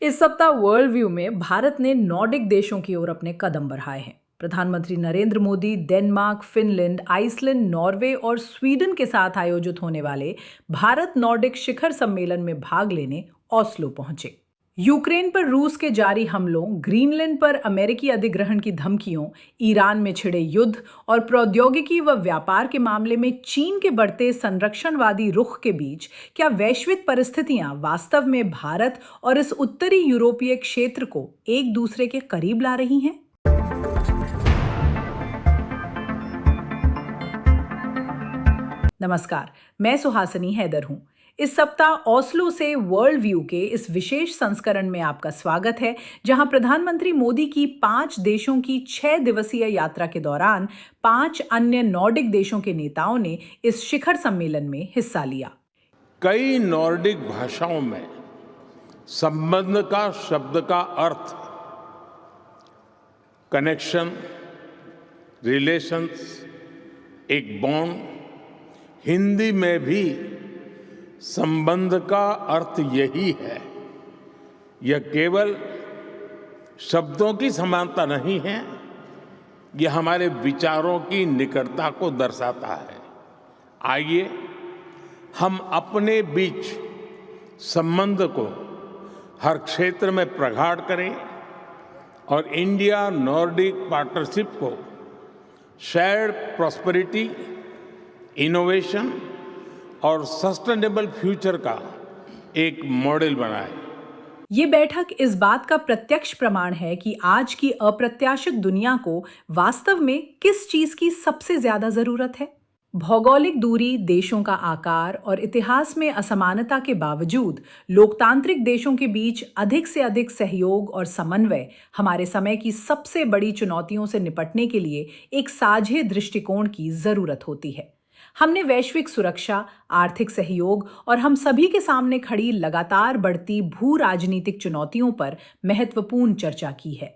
इस सप्ताह world view में भारत ने नॉर्डिक देशों की ओर अपने कदम बढ़ाए हैं। प्रधानमंत्री Narendra Modi Denmark, Finland, Iceland, Norway और स्वीडन के साथ आयोजित होने वाले भारत नॉर्डिक शिखर सम्मेलन में भाग लेने ओस्लो पहुंचे। यूक्रेन पर रूस के जारी हमलों, ग्रीनलैंड पर अमेरिकी अधिग्रहण की धमकियों, ईरान में छिड़े युद्ध और प्रौद्योगिकी व व्यापार के मामले में चीन के बढ़ते संरक्षणवादी रुख के बीच क्या वैश्विक परिस्थितियां वास्तव में भारत और इस उत्तरी यूरोपीय क्षेत्र को एक दूसरे के करीब ला रही हैं? नमस्कार, मैं सुहासिनी हैदर हूं। इस सप्ताह ओस्लो से वर्ल्ड व्यू के इस विशेष संस्करण में आपका स्वागत है, जहां प्रधानमंत्री मोदी की 5 देशों की 6 दिवसीय यात्रा के दौरान 5 अन्य नॉर्डिक देशों के नेताओं ने इस शिखर सम्मेलन में हिस्सा लिया। कई नॉर्डिक भाषाओं में संबंध का शब्द का अर्थ कनेक्शन, रिलेशंस, एक बॉन्ड। हिंदी में भी संबंध का अर्थ यही है। यह केवल शब्दों की समानता नहीं है, यह हमारे विचारों की निकटता को दर्शाता है। आइए हम अपने बीच संबंध को हर क्षेत्र में प्रगाढ़ करें और इंडिया नॉर्डिक पार्टनरशिप को शेयर्ड प्रॉस्पेरिटी, इनोवेशन और सस्टेनेबल फ्यूचर का एक मॉडल बनाए। ये बैठक इस बात का प्रत्यक्ष प्रमाण है कि आज की अप्रत्याशित दुनिया को वास्तव में किस चीज की सबसे ज्यादा जरूरत है। भौगोलिक दूरी, देशों का आकार और इतिहास में असमानता के बावजूद लोकतांत्रिक देशों के बीच अधिक से अधिक सहयोग और समन्वय हमारे समय की सबसे बड़ी चुनौतियों से निपटने के लिए एक साझे दृष्टिकोण की जरूरत होती है। हमने वैश्विक सुरक्षा, आर्थिक सहयोग और हम सभी के सामने खड़ी लगातार बढ़ती भू राजनीतिक चुनौतियों पर महत्वपूर्ण चर्चा की है।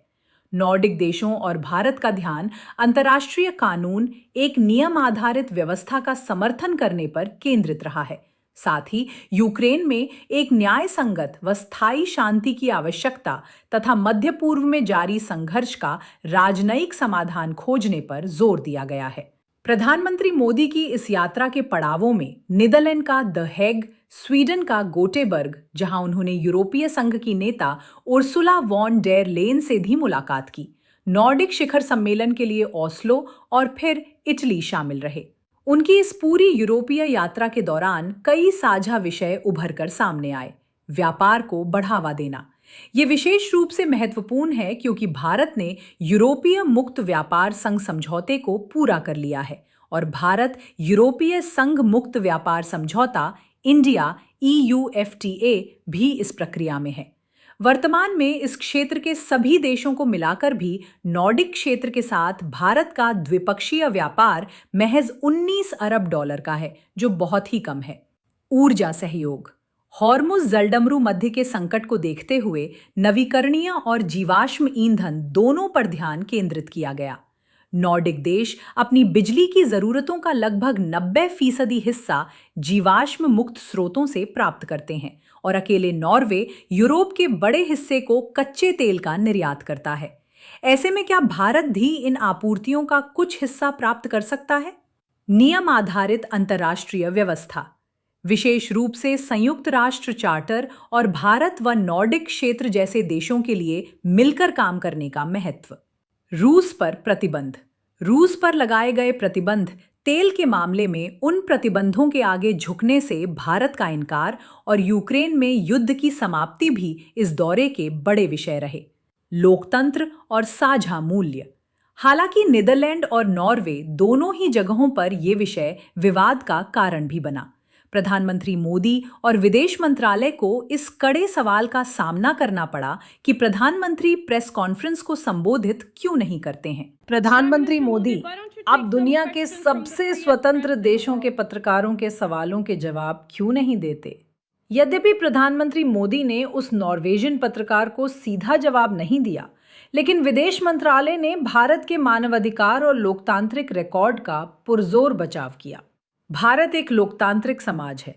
नॉर्डिक देशों और भारत का ध्यान अंतर्राष्ट्रीय कानून, एक नियम आधारित व्यवस्था का समर्थन करने पर केंद्रित रहा है। साथ ही यूक्रेन में एक न्याय संगत व स्थायी शांति की आवश्यकता तथा मध्य पूर्व में जारी संघर्ष का राजनयिक समाधान खोजने पर जोर दिया गया है। प्रधानमंत्री मोदी की इस यात्रा के पड़ावों में नीदरलैंड का द हेग, स्वीडन का गोटेबर्ग, जहां उन्होंने यूरोपीय संघ की नेता उर्सुला वॉन डेर लेन से भी मुलाकात की, नॉर्डिक शिखर सम्मेलन के लिए ओस्लो और फिर इटली शामिल रहे। उनकी इस पूरी यूरोपीय यात्रा के दौरान कई साझा विषय उभर कर सामने आए। व्यापार को बढ़ावा देना ये विशेष रूप से महत्वपूर्ण है क्योंकि भारत ने यूरोपीय मुक्त व्यापार संघ समझौते को पूरा कर लिया है और भारत यूरोपीय संघ मुक्त व्यापार समझौता इंडिया EUFTA भी इस प्रक्रिया में है। वर्तमान में इस क्षेत्र के सभी देशों को मिलाकर भी नॉर्डिक क्षेत्र के साथ भारत का द्विपक्षीय व्यापार महज 19 अरब डॉलर का है, जो बहुत ही कम है। ऊर्जा सहयोग, हॉर्मुज जलडमरू मध्य के संकट को देखते हुए नवीकरणीय और जीवाश्म ईंधन दोनों पर ध्यान केंद्रित किया गया। नॉर्डिक देश अपनी बिजली की जरूरतों का लगभग 90% हिस्सा जीवाश्म मुक्त स्रोतों से प्राप्त करते हैं और अकेले नॉर्वे यूरोप के बड़े हिस्से को कच्चे तेल का निर्यात करता है। ऐसे में क्या भारत भी इन आपूर्तियों का कुछ हिस्सा प्राप्त कर सकता है? नियम आधारित अंतर्राष्ट्रीय व्यवस्था, विशेष रूप से संयुक्त राष्ट्र चार्टर और भारत व नॉर्डिक क्षेत्र जैसे देशों के लिए मिलकर काम करने का महत्व। रूस पर प्रतिबंध, रूस पर लगाए गए प्रतिबंध तेल के मामले में उन प्रतिबंधों के आगे झुकने से भारत का इनकार और यूक्रेन में युद्ध की समाप्ति भी इस दौरे के बड़े विषय रहे। लोकतंत्र और साझा मूल्य, हालांकि नीदरलैंड और नॉर्वे दोनों ही जगहों पर यह विषय विवाद का कारण भी बना। प्रधानमंत्री मोदी और विदेश मंत्रालय को इस कड़े सवाल का सामना करना पड़ा कि प्रधानमंत्री प्रेस कॉन्फ्रेंस को संबोधित क्यों नहीं करते हैं। प्रधानमंत्री मोदी अब दुनिया के सबसे स्वतंत्र देशों के पत्रकारों के सवालों के जवाब क्यों नहीं देते? यद्यपि प्रधानमंत्री मोदी ने उस नॉर्वेजियन पत्रकार को सीधा जवाब नहीं दिया, लेकिन विदेश मंत्रालय ने भारत के मानवाधिकार और लोकतांत्रिक रिकॉर्ड का पुरजोर बचाव किया। भारत एक लोकतांत्रिक समाज है।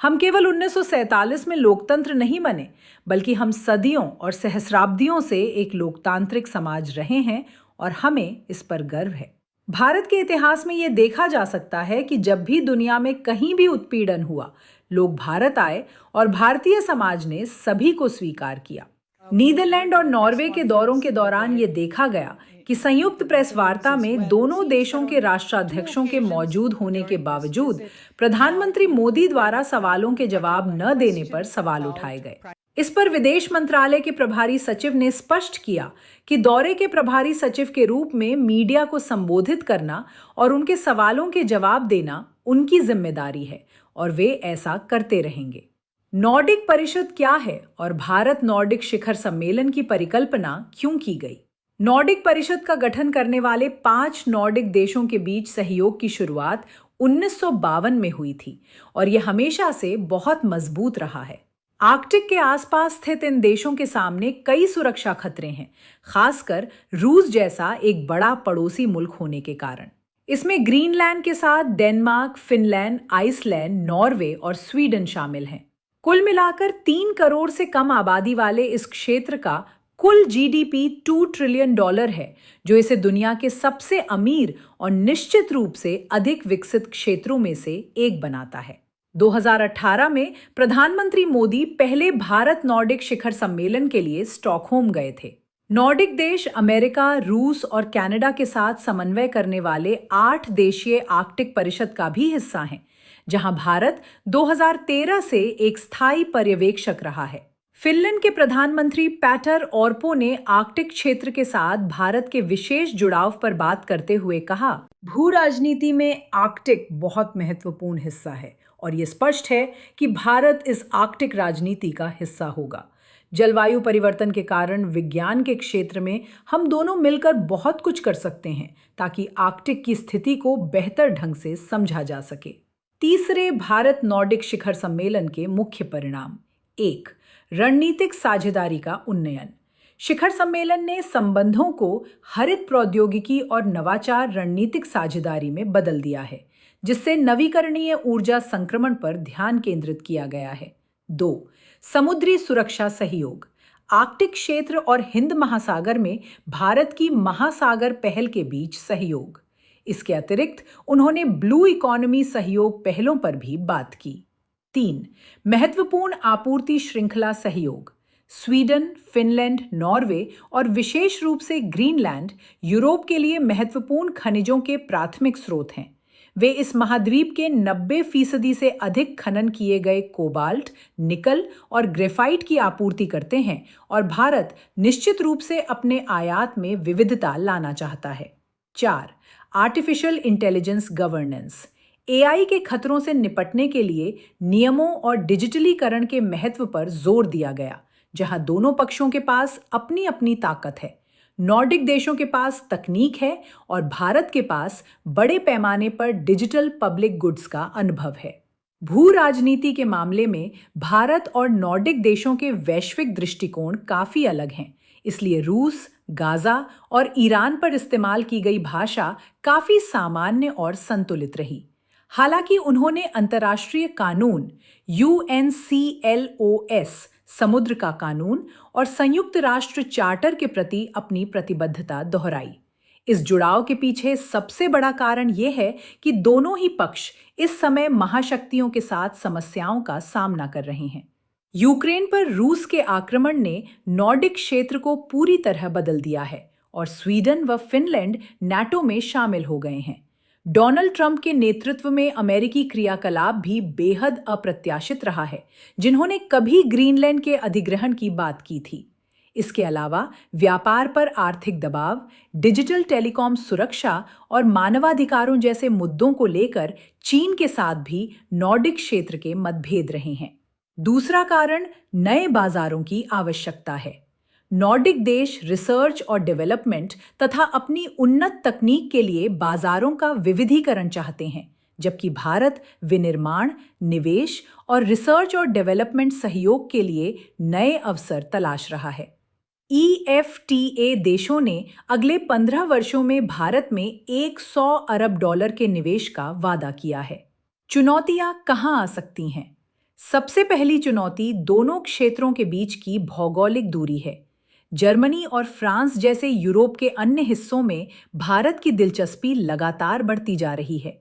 हम केवल 1947 में लोकतंत्र नहीं बने, बल्कि हम सदियों और सहस्राब्दियों से एक लोकतांत्रिक समाज रहे हैं और हमें इस पर गर्व है। भारत के इतिहास में यह देखा जा सकता है कि जब भी दुनिया में कहीं भी उत्पीड़न हुआ, लोग भारत आए और भारतीय समाज ने सभी को स्वीकार किया। नीदरलैंड और नॉर्वे के दौरों के दौरान ये देखा गया कि संयुक्त प्रेस वार्ता में दोनों देशों के राष्ट्राध्यक्षों के मौजूद होने के बावजूद प्रधानमंत्री मोदी द्वारा सवालों के जवाब न देने पर सवाल उठाए गए। इस पर विदेश मंत्रालय के प्रभारी सचिव ने स्पष्ट किया कि दौरे के प्रभारी सचिव के रूप में मीडिया को संबोधित करना और उनके सवालों के जवाब देना उनकी जिम्मेदारी है और वे ऐसा करते रहेंगे। नॉर्डिक परिषद क्या है और भारत नॉर्डिक शिखर सम्मेलन की परिकल्पना क्यों की गई? नॉर्डिक परिषद का गठन करने वाले 5 नॉर्डिक देशों के बीच सहयोग की शुरुआत 1952 में हुई थी और यह हमेशा से बहुत मजबूत रहा है। आर्कटिक के आसपास स्थित इन देशों के सामने कई सुरक्षा खतरे हैं, खासकर रूस जैसा एक बड़ा पड़ोसी मुल्क होने के कारण। इसमें ग्रीनलैंड के साथ डेनमार्क, फिनलैंड, आइसलैंड, नॉर्वे और स्वीडन शामिल हैं। कुल मिलाकर 3 करोड़ से कम आबादी वाले इस क्षेत्र का कुल जीडीपी $2 ट्रिलियन है, जो इसे दुनिया के सबसे अमीर और निश्चित रूप से अधिक विकसित क्षेत्रों में से एक बनाता है। 2018 में प्रधानमंत्री मोदी पहले भारत नॉर्डिक शिखर सम्मेलन के लिए स्टॉकहोम गए थे। नॉर्डिक देश अमेरिका, रूस और कनाडा के साथ समन्वय करने वाले 8 देशीय आर्कटिक परिषद का भी हिस्सा हैं, जहां भारत 2013 से एक स्थायी पर्यवेक्षक रहा है। फिनलैंड के प्रधानमंत्री पैटर ऑर्पो ने आर्कटिक क्षेत्र के साथ भारत के विशेष जुड़ाव पर बात करते हुए कहा, भू राजनीति में आर्कटिक बहुत महत्वपूर्ण हिस्सा है और ये स्पष्ट है कि भारत इस आर्कटिक राजनीति का हिस्सा होगा। जलवायु परिवर्तन के कारण विज्ञान के क्षेत्र में हम दोनों मिलकर बहुत कुछ कर सकते हैं ताकि आर्कटिक की स्थिति को बेहतर ढंग से समझा जा सके। तीसरे भारत नॉर्डिक शिखर सम्मेलन के मुख्य परिणाम। 1. रणनीतिक साझेदारी का उन्नयन। शिखर सम्मेलन ने संबंधों को हरित प्रौद्योगिकी और नवाचार रणनीतिक साझेदारी में बदल दिया है, जिससे नवीकरणीय ऊर्जा संक्रमण पर ध्यान केंद्रित किया गया है। 2. समुद्री सुरक्षा सहयोग। आर्कटिक क्षेत्र और हिंद महासागर में भारत की महासागर पहल के बीच सहयोग। इसके अतिरिक्त उन्होंने ब्लू इकोनॉमी सहयोग पहलों पर भी बात की। 3. महत्वपूर्ण आपूर्ति श्रृंखला सहयोग। स्वीडन, फिनलैंड, नॉर्वे और विशेष रूप से ग्रीनलैंड यूरोप के लिए महत्वपूर्ण खनिजों के प्राथमिक स्रोत हैं। वे इस महाद्वीप के 90% से अधिक खनन किए गए कोबाल्ट, निकल और ग्रेफाइट की आपूर्ति करते हैं और भारत निश्चित रूप से अपने आयात में विविधता लाना चाहता है। 4. Artificial intelligence governance. एआई के खतरों से निपटने के लिए नियमों और डिजिटलीकरण के महत्व पर जोर दिया गया, जहां दोनों पक्षों के पास अपनी अपनी ताकत है। नॉर्डिक देशों के पास तकनीक है और भारत के पास बड़े पैमाने पर डिजिटल पब्लिक गुड्स का अनुभव है। भू राजनीति के मामले में भारत और नॉर्डिक देशों के वैश्विक दृष्टिकोण काफी अलग हैं, इसलिए रूस, गाजा और ईरान पर इस्तेमाल की गई भाषा काफी सामान्य और संतुलित रही। हालांकि उन्होंने अंतर्राष्ट्रीय कानून, UNCLOS, समुद्र का कानून और संयुक्त राष्ट्र चार्टर के प्रति अपनी प्रतिबद्धता दोहराई। इस जुड़ाव के पीछे सबसे बड़ा कारण यह है कि दोनों ही पक्ष इस समय महाशक्तियों के साथ समस्याओं का सामना कर रहे हैं। यूक्रेन पर रूस के आक्रमण ने नॉर्डिक क्षेत्र को पूरी तरह बदल दिया है और स्वीडन व फिनलैंड नाटो में शामिल हो गए हैं। डोनाल्ड ट्रंप के नेतृत्व में अमेरिकी क्रियाकलाप भी बेहद अप्रत्याशित रहा है, जिन्होंने कभी ग्रीनलैंड के अधिग्रहण की बात की थी। इसके अलावा व्यापार पर आर्थिक दबाव, डिजिटल टेलीकॉम सुरक्षा और मानवाधिकारों जैसे मुद्दों को लेकर चीन के साथ भी नॉर्डिक क्षेत्र के मतभेद रहे हैं। दूसरा कारण नए बाजारों की आवश्यकता है। नॉर्डिक देश रिसर्च और डेवलपमेंट तथा अपनी उन्नत तकनीक के लिए बाजारों का विविधीकरण चाहते हैं, जबकि भारत विनिर्माण, निवेश और रिसर्च और डेवलपमेंट सहयोग के लिए नए अवसर तलाश रहा है। EFTA देशों ने अगले 15 वर्षों में भारत में $100 अरब के निवेश का वादा किया है। चुनौतियां कहां आ सकती हैं? सबसे पहली चुनौती दोनों क्षेत्रों के बीच की भौगोलिक दूरी है। जर्मनी और फ्रांस जैसे यूरोप के अन्य हिस्सों में भारत की दिलचस्पी लगातार बढ़ती जा रही है।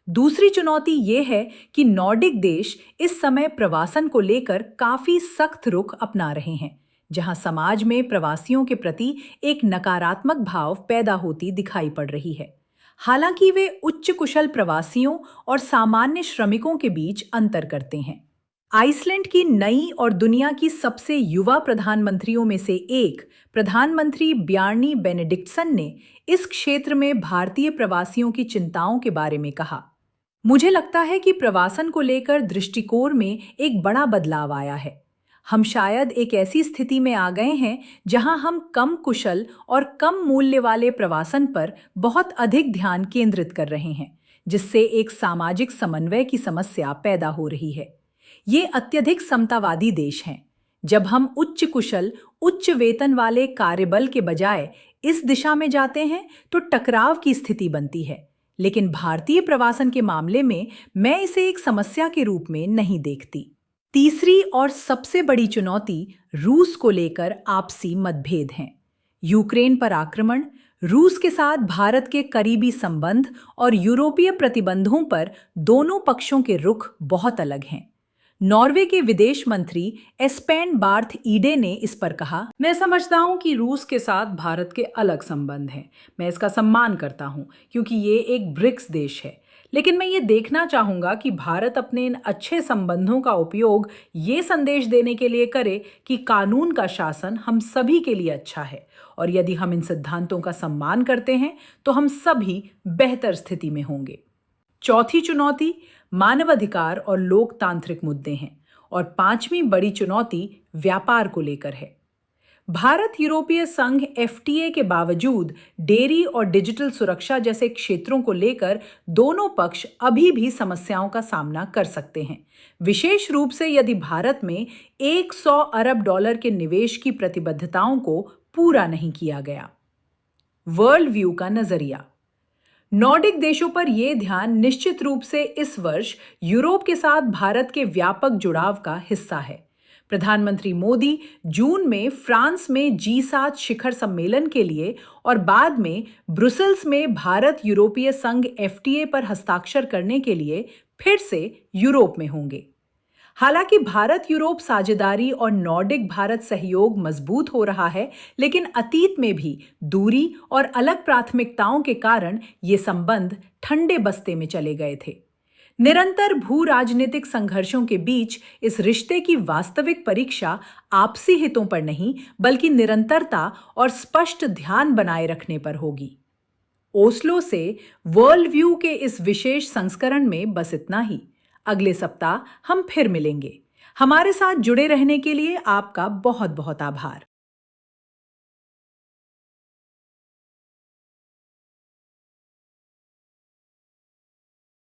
दूसरी चुनौती ये है कि नॉर्डिक देश इस समय प्रवासन को लेकर काफी सख्त रुख अपना रहे हैं, जहां समाज में प्रवासियों के प्रति एक नकारात्मक भाव पैदा होती दिखाई पड़ रही है। हालांकि वे उच्च कुशल प्रवासियों और सामान्य श्रमिकों के बीच अंतर करते हैं। आइसलैंड की नई और दुनिया की सबसे युवा प्रधानमंत्रियों में से एक प्रधानमंत्री ब्यार्नी बेनेडिक्टसन ने इस क्षेत्र में भारतीय प्रवासियों की चिंताओं के बारे में कहा। मुझे लगता है कि प्रवासन को लेकर दृष्टिकोण में एक बड़ा बदलाव आया है। हम शायद एक ऐसी स्थिति में आ गए हैं जहां हम कम कुशल और कम मूल्य वाले प्रवासन पर बहुत अधिक ध्यान केंद्रित कर रहे हैं, जिससे एक सामाजिक समन्वय की समस्या पैदा हो रही है। ये अत्यधिक समतावादी देश हैं। जब हम उच्च कुशल, उच्च वेतन वाले कार्यबल के बजाय इस दिशा में जाते हैं तो टकराव की स्थिति बनती है। लेकिन भारतीय प्रवासन के मामले में मैं इसे एक समस्या के रूप में नहीं देखती। तीसरी और सबसे बड़ी चुनौती रूस को लेकर आपसी मतभेद हैं। यूक्रेन पर आक्रमण, रूस के साथ भारत के करीबी संबंध और यूरोपीय प्रतिबंधों पर दोनों पक्षों के रुख बहुत अलग हैं। नॉर्वे के विदेश मंत्री एस्पेन बार्थ ईडे ने इस पर कहा, मैं समझता हूं कि रूस के साथ भारत के अलग संबंध हैं। मैं इसका सम्मान करता हूं क्योंकि ये एक ब्रिक्स देश है। लेकिन मैं ये देखना चाहूंगा कि भारत अपने इन अच्छे संबंधों का उपयोग ये संदेश देने के लिए करे कि कानून का शासन हम सभी के लिए अच्छा है, और यदि हम इन सिद्धांतों का सम्मान करते हैं तो हम सभी बेहतर स्थिति में होंगे। चौथी चुनौती मानवाधिकार और लोकतांत्रिक मुद्दे हैं, और पांचवी बड़ी चुनौती व्यापार को लेकर है। भारत यूरोपीय संघ एफटीए के बावजूद डेयरी और डिजिटल सुरक्षा जैसे क्षेत्रों को लेकर दोनों पक्ष अभी भी समस्याओं का सामना कर सकते हैं, विशेष रूप से यदि भारत में 100 अरब डॉलर के निवेश की प्रतिबद्धताओं को पूरा नहीं किया गया। वर्ल्ड व्यू का नजरिया। नॉर्डिक देशों पर यह ध्यान निश्चित रूप से इस वर्ष यूरोप के साथ भारत के व्यापक जुड़ाव का हिस्सा है। प्रधानमंत्री मोदी जून में फ्रांस में G7 शिखर सम्मेलन के लिए और बाद में ब्रुसेल्स में भारत यूरोपीय संघ एफटीए पर हस्ताक्षर करने के लिए फिर से यूरोप में होंगे। हालांकि भारत यूरोप साझेदारी और नॉर्डिक भारत सहयोग मजबूत हो रहा है, लेकिन अतीत में भी दूरी और अलग प्राथमिकताओं के कारण ये संबंध ठंडे बस्ते में चले गए थे। निरंतर भू राजनीतिक संघर्षों के बीच इस रिश्ते की वास्तविक परीक्षा आपसी हितों पर नहीं, बल्कि निरंतरता और स्पष्ट ध्यान बनाए रखने पर होगी। ओस्लो से वर्ल्ड व्यू के इस विशेष संस्करण में बस इतना ही। अगले सप्ताह हम फिर मिलेंगे। हमारे साथ जुड़े रहने के लिए आपका बहुत बहुत आभार।